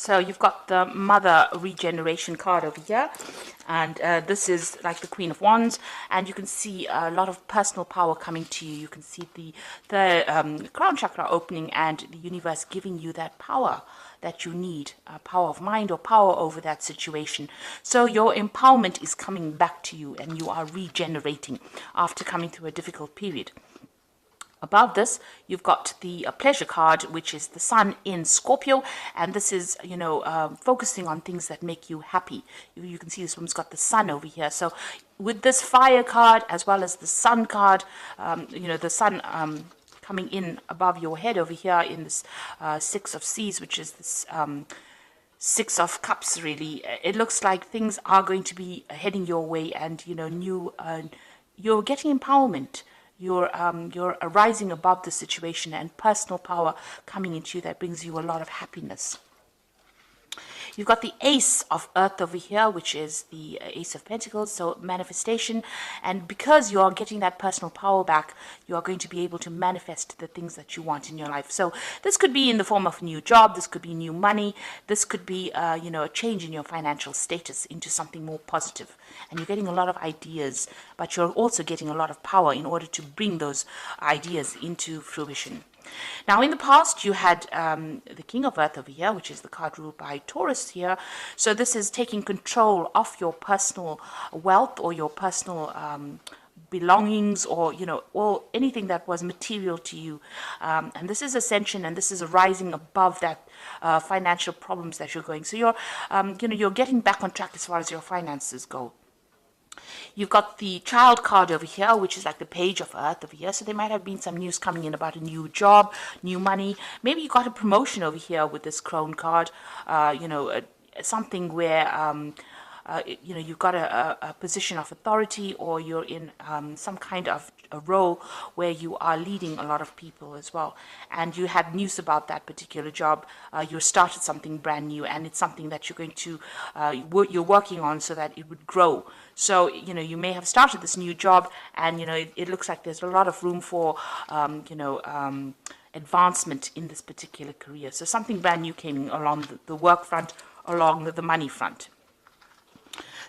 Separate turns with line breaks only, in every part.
So you've got the Mother Regeneration card over here, and this is like the Queen of Wands, and you can see a lot of personal power coming to you. You can see the crown chakra opening and the universe giving you that power that you need, power of mind or power over that situation. So your empowerment is coming back to you, and you are regenerating after coming through a difficult period. Above this, you've got the pleasure card, which is the Sun in Scorpio, and this is, focusing on things that make you happy. You can see this woman's got the Sun over here. So with this fire card as well as the Sun card, the Sun coming in above your head over here in this Six of Seas, which is this Six of Cups, really. It looks like things are going to be heading your way, and you're getting empowerment. You're rising above the situation, and personal power coming into you that brings you a lot of happiness. You've got the Ace of Earth over here, which is the Ace of Pentacles, so manifestation. And because you're getting that personal power back, you are going to be able to manifest the things that you want in your life. So this could be in the form of a new job, this could be new money, this could be, a change in your financial status into something more positive. And you're getting a lot of ideas, but you're also getting a lot of power in order to bring those ideas into fruition. Now, in the past, you had the King of Earth over here, which is the card ruled by Taurus here. So this is taking control of your personal wealth or your personal belongings, or or anything that was material to you. And this is ascension, and this is rising above that financial problems that you're going. So you're getting back on track as far as your finances go. You've got the Child card over here, which is like the Page of Earth over here. So there might have been some news coming in about a new job, new money. Maybe you got a promotion over here with this Crone card. Something where you've got a position of authority, or you're in some kind of a role where you are leading a lot of people as well. And you had news about that particular job. You started something brand new, and it's something that you're going to, you're working on so that it would grow. So, you may have started this new job, and, it looks like there's a lot of room for, advancement in this particular career. So something brand new came along the work front, along the money front.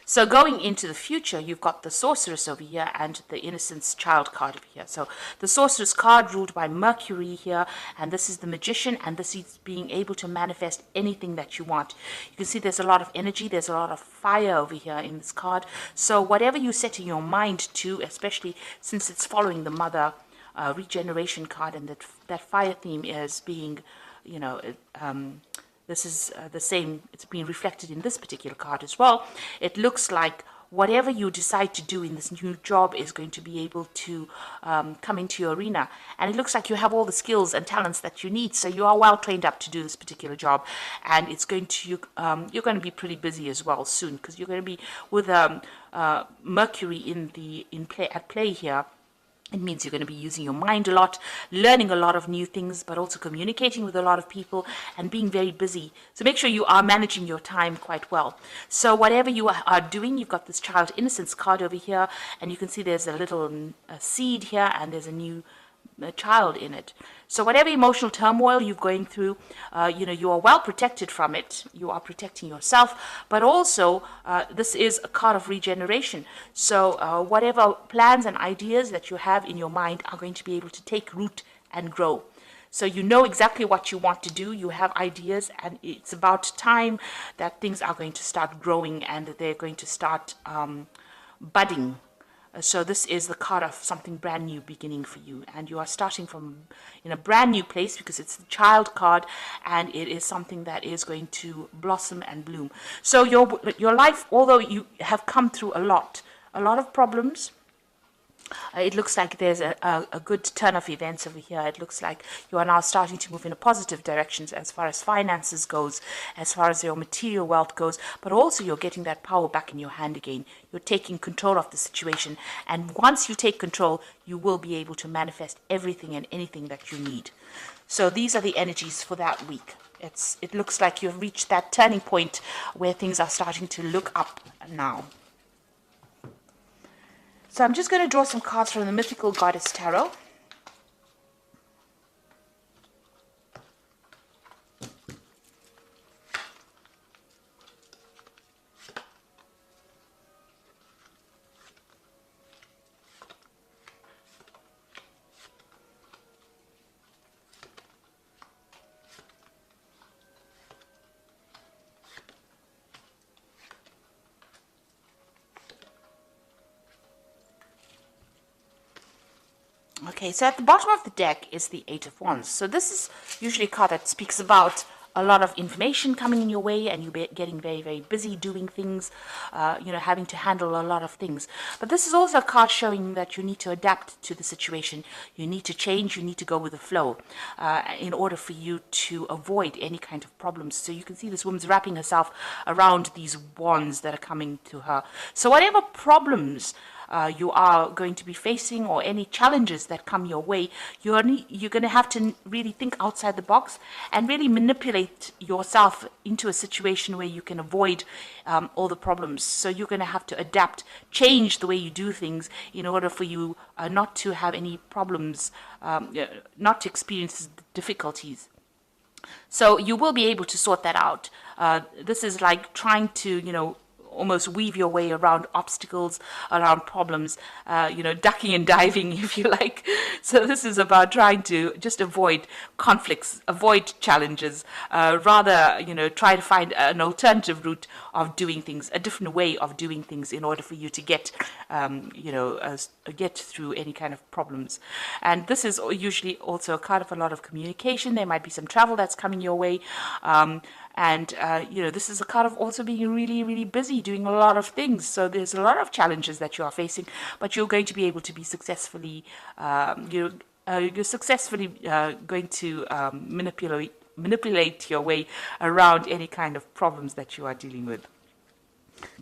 So going into the future, you've got the Sorceress over here and the Innocence Child card over here. So the Sorceress card ruled by Mercury here, and this is the Magician, and this is being able to manifest anything that you want. You can see there's a lot of energy, there's a lot of fire over here in this card. So whatever you set in your mind to, especially since it's following the Mother Regeneration card, and that fire theme is being, this is the same, it's being reflected in this particular card as well. It looks like whatever you decide to do in this new job is going to be able to come into your arena. And it looks like you have all the skills and talents that you need. So you are well trained up to do this particular job. And it's going to, you're going to be pretty busy as well soon, because you're going to be with Mercury at play here. It means you're going to be using your mind a lot, learning a lot of new things, but also communicating with a lot of people and being very busy. So make sure you are managing your time quite well. So whatever you are doing, you've got this Child Innocence card over here, and you can see there's a little seed here, and there's a new child in it. So whatever emotional turmoil you're going through, you are well protected from it. You are protecting yourself, but also this is a card of regeneration. So whatever plans and ideas that you have in your mind are going to be able to take root and grow. So you know exactly what you want to do. You have ideas, and it's about time that things are going to start growing, and they're going to start budding. So this is the card of something brand new beginning for you, and you are starting from in a brand new place, because it's the Child card, and it is something that is going to blossom and bloom. So your life, although you have come through a lot of problems, it looks like there's a good turn of events over here. It looks like you are now starting to move in a positive direction as far as finances goes, as far as your material wealth goes, but also you're getting that power back in your hand again. You're taking control of the situation, and once you take control, you will be able to manifest everything and anything that you need. So these are the energies for that week. It looks like you've reached that turning point where things are starting to look up now. So I'm just going to draw some cards from the Mythical Goddess Tarot. Okay, so at the bottom of the deck is the Eight of Wands. So this is usually a card that speaks about a lot of information coming in your way, and you getting very, very busy doing things, having to handle a lot of things. But this is also a card showing that you need to adapt to the situation. You need to change, you need to go with the flow in order for you to avoid any kind of problems. So you can see this woman's wrapping herself around these wands that are coming to her. So whatever problems you are going to be facing, or any challenges that come your way, you're going to have to really think outside the box and really manipulate yourself into a situation where you can avoid all the problems. So you're going to have to adapt, change the way you do things in order for you not to have any problems, not to experience difficulties. So you will be able to sort that out. This is like trying to, almost weave your way around obstacles, around problems, ducking and diving, if you like. So this is about trying to just avoid conflicts, avoid challenges, rather, try to find an alternative route of doing things, a different way of doing things in order for you to get, get through any kind of problems. And this is usually also a card of a lot of communication. There might be some travel that's coming your way. This is a card of also being really, really busy doing a lot of things. So there's a lot of challenges that you are facing, but you're going to be able to be successfully, you're successfully going to manipulate your way around any kind of problems that you are dealing with.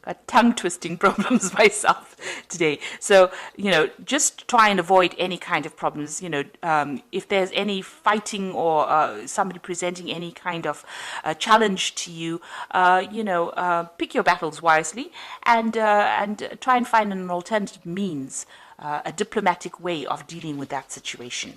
Got tongue-twisting problems myself today. So, just try and avoid any kind of problems. If there's any fighting or somebody presenting any kind of challenge to you, pick your battles wisely and try and find an alternative means, a diplomatic way of dealing with that situation.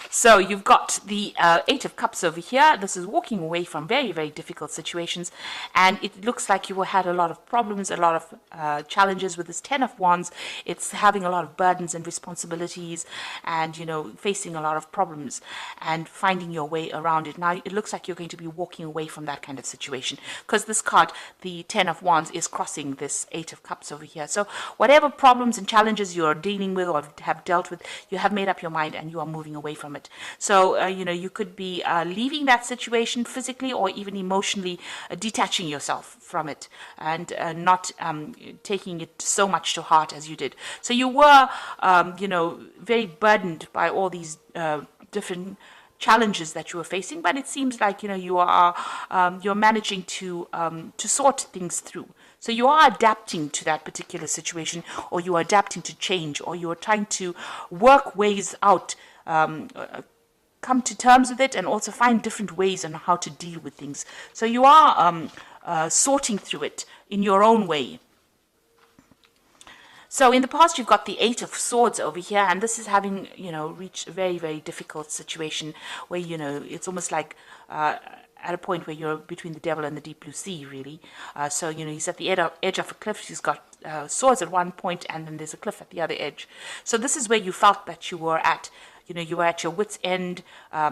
So you've got the Eight of Cups over here. This is walking away from very, very difficult situations. And it looks like you had a lot of problems, a lot of challenges with this Ten of Wands. It's having a lot of burdens and responsibilities and, facing a lot of problems and finding your way around it. Now, it looks like you're going to be walking away from that kind of situation because this card, the Ten of Wands, is crossing this Eight of Cups over here. So whatever problems and challenges you're dealing with or have dealt with, you have made up your mind and you are moving away from it. So, you could be leaving that situation physically or even emotionally, detaching yourself from it and not taking it so much to heart as you did. So you were, very burdened by all these different challenges that you were facing, but it seems like, you're managing to sort things through. So you are adapting to that particular situation, or you are adapting to change, or you are trying to work ways out, come to terms with it, and also find different ways on how to deal with things. So you are sorting through it in your own way. So in the past, you've got the Eight of Swords over here, and this is having, reached a very, very difficult situation where, it's almost like at a point where you're between the devil and the deep blue sea, really. So, he's at the edge of a cliff. He's got swords at one point, and then there's a cliff at the other edge. So this is where you felt that you were at. You were at your wit's end. There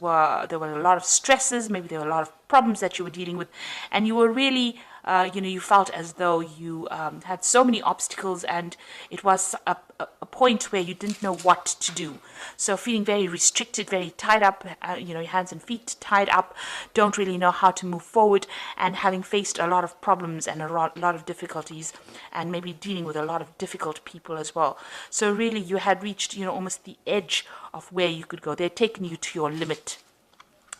were a lot of stresses. Maybe there were a lot of problems that you were dealing with, and you were really, you felt as though you had so many obstacles, and it was a point where you didn't know what to do. So feeling very restricted, very tied up, your hands and feet tied up, don't really know how to move forward, and having faced a lot of problems and a lot of difficulties, and maybe dealing with a lot of difficult people as well. So really you had reached, almost the edge of where you could go. They'd taken you to your limit.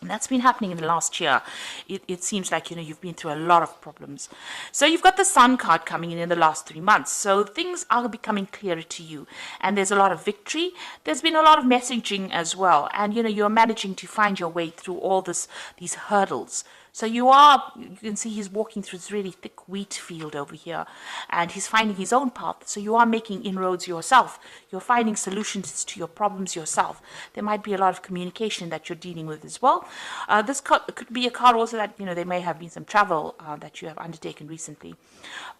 And that's been happening in the last year. It seems like, you've been through a lot of problems. So you've got the Sun card coming in the last 3 months. So things are becoming clearer to you. And there's a lot of victory. There's been a lot of messaging as well. And, you're managing to find your way through all these hurdles. So you can see he's walking through this really thick wheat field over here, and he's finding his own path. So you are making inroads yourself. You're finding solutions to your problems yourself. There might be a lot of communication that you're dealing with as well. This could be a card also that, there may have been some travel that you have undertaken recently.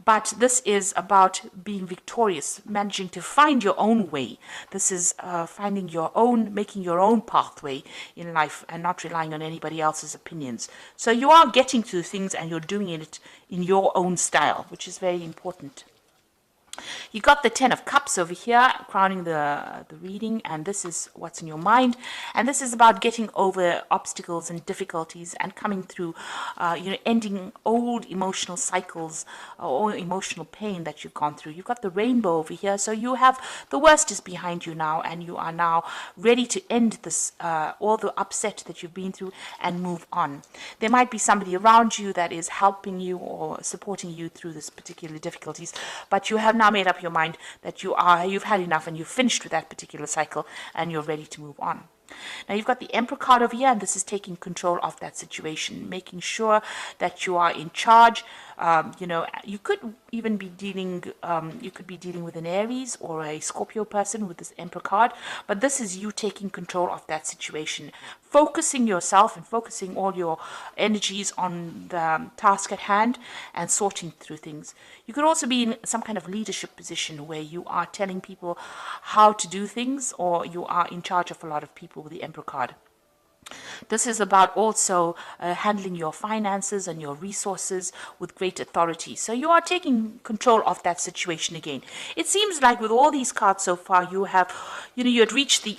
But this is about being victorious, managing to find your own way. This is making your own pathway in life and not relying on anybody else's opinions. So you are getting to things and you're doing it in your own style, which is very important. You got the Ten of Cups over here, crowning the reading, and this is what's in your mind. And this is about getting over obstacles and difficulties and coming through, ending old emotional cycles or emotional pain that you've gone through. You've got the Rainbow over here, so you have the worst is behind you now, and you are now ready to end this, all the upset that you've been through and move on. There might be somebody around you that is helping you or supporting you through this particular difficulties, but you have now made up your mind that you've had enough and you've finished with that particular cycle and you're ready to move on. Now you've got the Emperor card over here, and this is taking control of that situation, making sure that you are in charge. You could even be dealing, with an Aries or a Scorpio person with this Emperor card, but this is you taking control of that situation, focusing yourself and focusing all your energies on the task at hand and sorting through things. You could also be in some kind of leadership position where you are telling people how to do things, or you are in charge of a lot of people with the Emperor card. This is about also handling your finances and your resources with great authority. So you are taking control of that situation again. It seems like with all these cards so far, you have, you had reached the,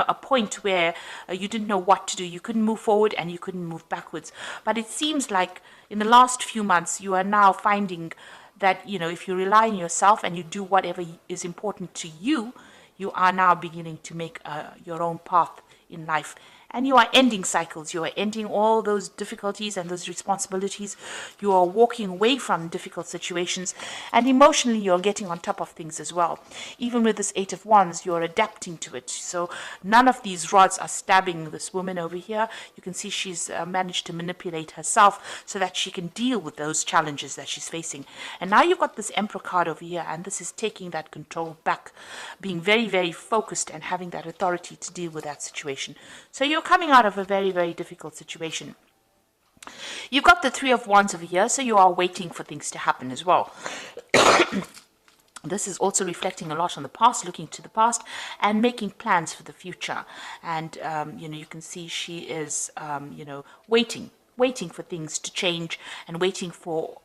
a point where you didn't know what to do. You couldn't move forward and you couldn't move backwards. But it seems like in the last few months, you are now finding that, if you rely on yourself and you do whatever is important to you, you are now beginning to make your own path in life. And you are ending cycles. You are ending all those difficulties and those responsibilities. You are walking away from difficult situations. And emotionally, you're getting on top of things as well. Even with this Eight of Wands, you're adapting to it. So none of these rods are stabbing this woman over here. You can see she's managed to manipulate herself so that she can deal with those challenges that she's facing. And now you've got this Emperor card over here, and this is taking that control back, being very, very focused and having that authority to deal with that situation. So you're coming out of a very, very difficult situation. You've got the Three of Wands over here, so you are waiting for things to happen as well. This is also reflecting a lot on the past, looking to the past and making plans for the future. And, you can see she is, waiting for things to change and waiting for,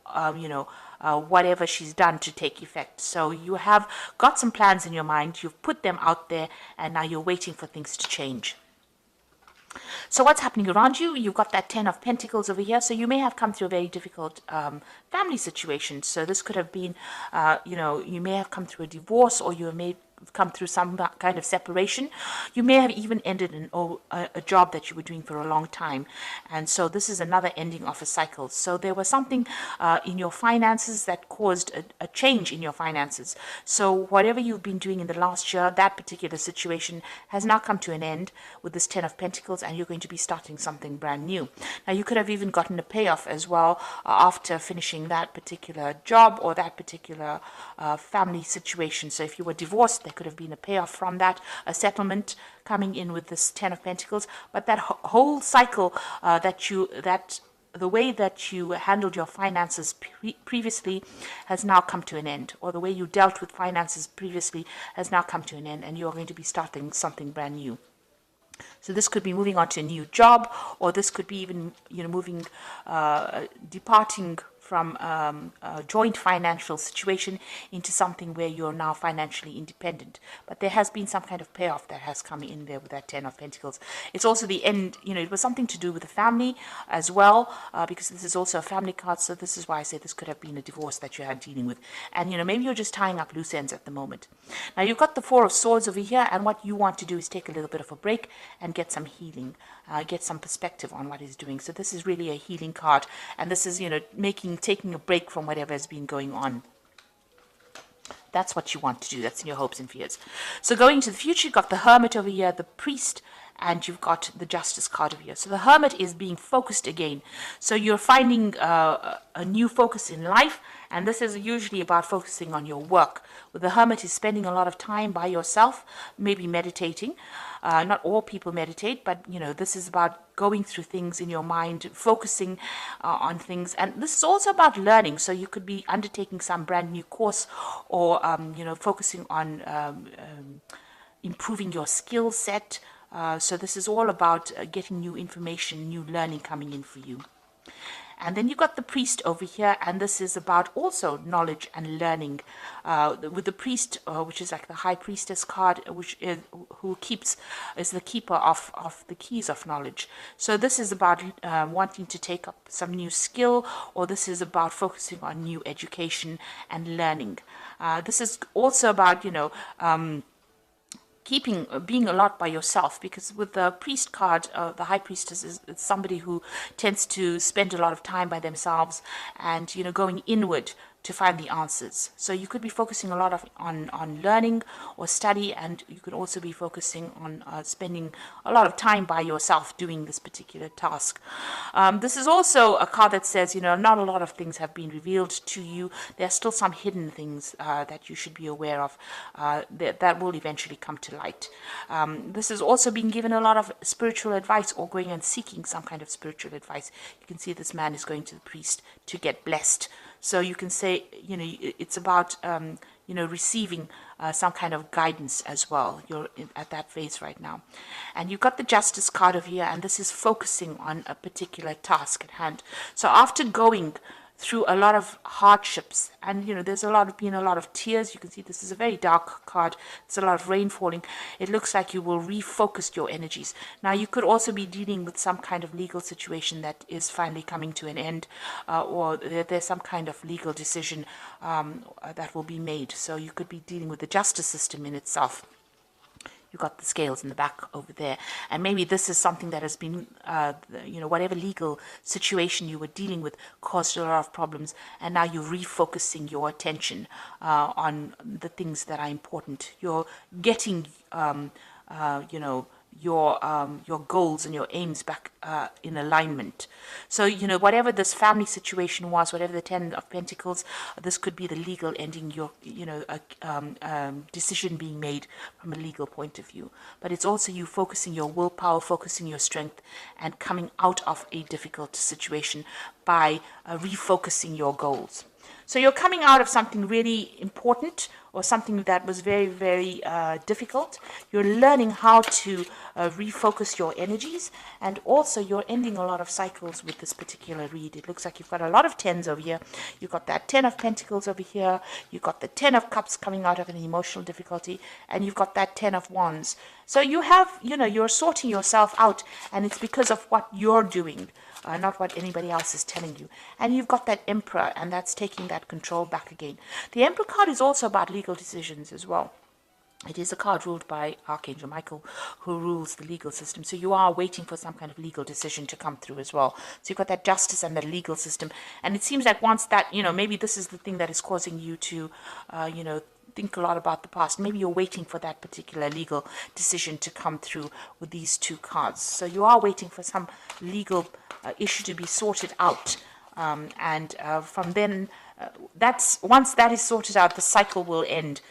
whatever she's done to take effect. So you have got some plans in your mind, you've put them out there, and now you're waiting for things to change. So what's happening around you? You've got that Ten of Pentacles over here. So you may have come through a very difficult family situation. So this could have been, you may have come through a divorce, or you may come through some kind of separation. You may have even ended a job that you were doing for a long time. And so this is another ending of a cycle. So there was something in your finances that caused a change in your finances. So whatever you've been doing in the last year, that particular situation has now come to an end with this Ten of Pentacles, and you're going to be starting something brand new. Now you could have even gotten a payoff as well after finishing that particular job or that particular family situation. So if you were divorced, there could have been a payoff from that, a settlement coming in with this Ten of Pentacles. But that whole cycle the way that you handled your finances previously has now come to an end, or the way you dealt with finances previously has now come to an end, and you're going to be starting something brand new. So this could be moving on to a new job, or this could be even, departing from a joint financial situation into something where you're now financially independent. But there has been some kind of payoff that has come in there with that Ten of Pentacles. It's also the end, it was something to do with the family as well, because this is also a family card. So this is why I say this could have been a divorce that you had dealing with. And, maybe you're just tying up loose ends at the moment. Now you've got the Four of Swords over here, and what you want to do is take a little bit of a break and get some healing, get some perspective on what he's doing. So this is really a healing card, and this is, taking a break from whatever has been going on. That's what you want to do. That's in your hopes and fears. So going to the future, you've got the Hermit over here, the Priest, and you've got the Justice card over here. So the Hermit is being focused again. So you're finding a new focus in life, and this is usually about focusing on your work. With the Hermit is spending a lot of time by yourself, maybe meditating. Not all people meditate, but this is about going through things in your mind, focusing on things. And this is also about learning. So you could be undertaking some brand new course, or focusing on improving your skill set. So this is all about getting new information, new learning coming in for you. And then you've got the priest over here, and this is about also knowledge and learning. With the priest, which is like the high priestess card, which is is the keeper of the keys of knowledge. So this is about wanting to take up some new skill, or this is about focusing on new education and learning. This is also about, being a lot by yourself, because with the priest card, the high priestess is somebody who tends to spend a lot of time by themselves and going inward to find the answers. So you could be focusing a lot on learning or study, and you could also be focusing on spending a lot of time by yourself doing this particular task. This is also a card that says, not a lot of things have been revealed to you. There are still some hidden things that you should be aware of that will eventually come to light. This is also being given a lot of spiritual advice, or going and seeking some kind of spiritual advice. You can see this man is going to the priest to get blessed. So you can say, it's about, receiving some kind of guidance as well. You're at that phase right now. And you've got the Justice card over here, and this is focusing on a particular task at hand. So after going through a lot of hardships, and there's been a lot of tears. You can see this is a very dark card. There's a lot of rain falling. It looks like you will refocus your energies. Now you could also be dealing with some kind of legal situation that is finally coming to an end, or there's some kind of legal decision that will be made. So you could be dealing with the justice system in itself. You've got the scales in the back over there. And maybe this is something that has been, whatever legal situation you were dealing with caused a lot of problems. And now you're refocusing your attention on the things that are important. You're getting, your goals and your aims back in alignment. So, whatever this family situation was, whatever the Ten of Pentacles, this could be the legal ending, decision being made from a legal point of view. But it's also you focusing your willpower, focusing your strength, and coming out of a difficult situation by refocusing your goals. So you're coming out of something really important, or something that was very, very difficult. You're learning how to refocus your energies, and also you're ending a lot of cycles with this particular read. It looks like you've got a lot of tens over here. You've got that 10 of Pentacles over here. You've got the 10 of Cups coming out of an emotional difficulty, and you've got that 10 of Wands. So you have, you're sorting yourself out, and it's because of what you're doing. Not what anybody else is telling you. And you've got that Emperor, and that's taking that control back again. The Emperor card is also about legal decisions as well. It is a card ruled by Archangel Michael, who rules the legal system. So you are waiting for some kind of legal decision to come through as well. So you've got that justice and the legal system. And it seems like once that, maybe this is the thing that is causing you to, think a lot about the past. Maybe you're waiting for that particular legal decision to come through with these two cards. So you are waiting for some legal issue to be sorted out. And from then, once that is sorted out, the cycle will end.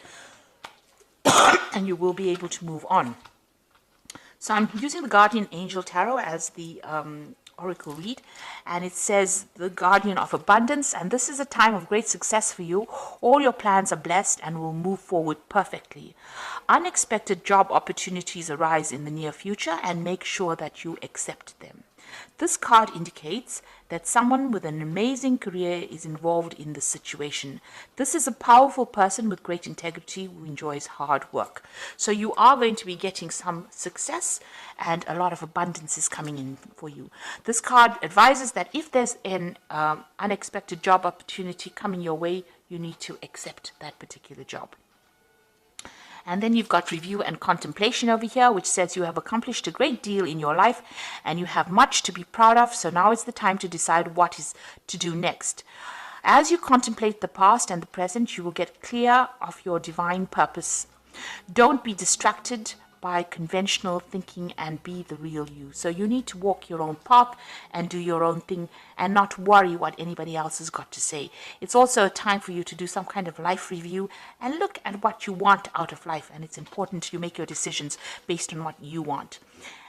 And you will be able to move on. So I'm using the Guardian Angel Tarot as the oracle read, and it says the Guardian of Abundance, and this is a time of great success for you. All your plans are blessed and will move forward perfectly. Unexpected job opportunities arise in the near future, and make sure that you accept them. This card indicates that someone with an amazing career is involved in this situation. This is a powerful person with great integrity who enjoys hard work. So you are going to be getting some success, and a lot of abundance is coming in for you. This card advises that if there's an unexpected job opportunity coming your way, you need to accept that particular job. And then you've got review and contemplation over here, which says you have accomplished a great deal in your life and you have much to be proud of. So now is the time to decide what is to do next. As you contemplate the past and the present, you will get clear of your divine purpose. Don't be distracted by conventional thinking and be the real you. So you need to walk your own path and do your own thing and not worry what anybody else has got to say. It's also a time for you to do some kind of life review and look at what you want out of life, and it's important you make your decisions based on what you want.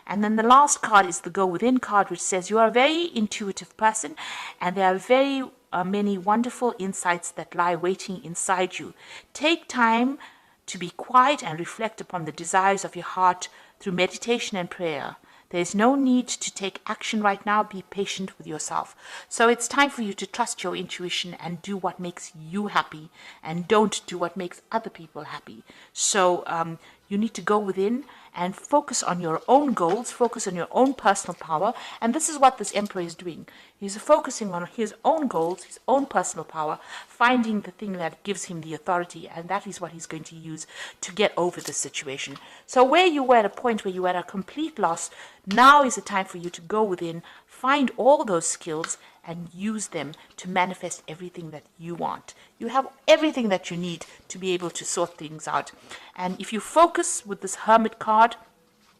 And then the last card is the Go Within card, which says you are a very intuitive person and there are very many wonderful insights that lie waiting inside you. Take time to be quiet and reflect upon the desires of your heart through meditation and prayer. There's no need to take action right now. Be patient with yourself. So it's time for you to trust your intuition and do what makes you happy, and don't do what makes other people happy. So you need to go within and focus on your own goals, focus on your own personal power. And this is what this emperor is doing. He's focusing on his own goals, his own personal power, finding the thing that gives him the authority, and that is what he's going to use to get over this situation. So where you were at a point where you were at a complete loss, now is the time for you to go within, find all those skills, and use them to manifest everything that you want. You have everything that you need to be able to sort things out. And if you focus with this Hermit card,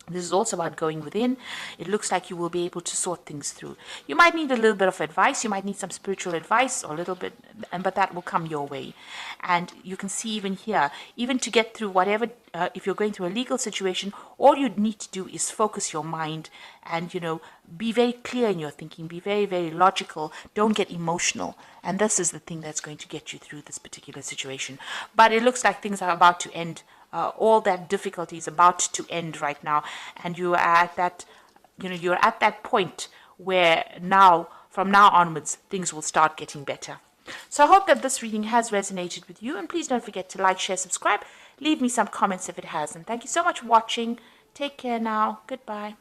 this is also about going within. It looks like you will be able to sort things through. You might need a little bit of advice. You might need some spiritual advice or a little bit, but that will come your way. And you can see even here, even to get through whatever, if you're going through a legal situation, all you need to do is focus your mind and, be very clear in your thinking. Be very, very logical. Don't get emotional. And this is the thing that's going to get you through this particular situation. But it looks like things are about to end. All that difficulty is about to end right now, and you are at that, you're at that point where now, from now onwards, things will start getting better. So I hope that this reading has resonated with you, and please don't forget to like, share, subscribe, leave me some comments if it has, and thank you so much for watching. Take care now. Goodbye.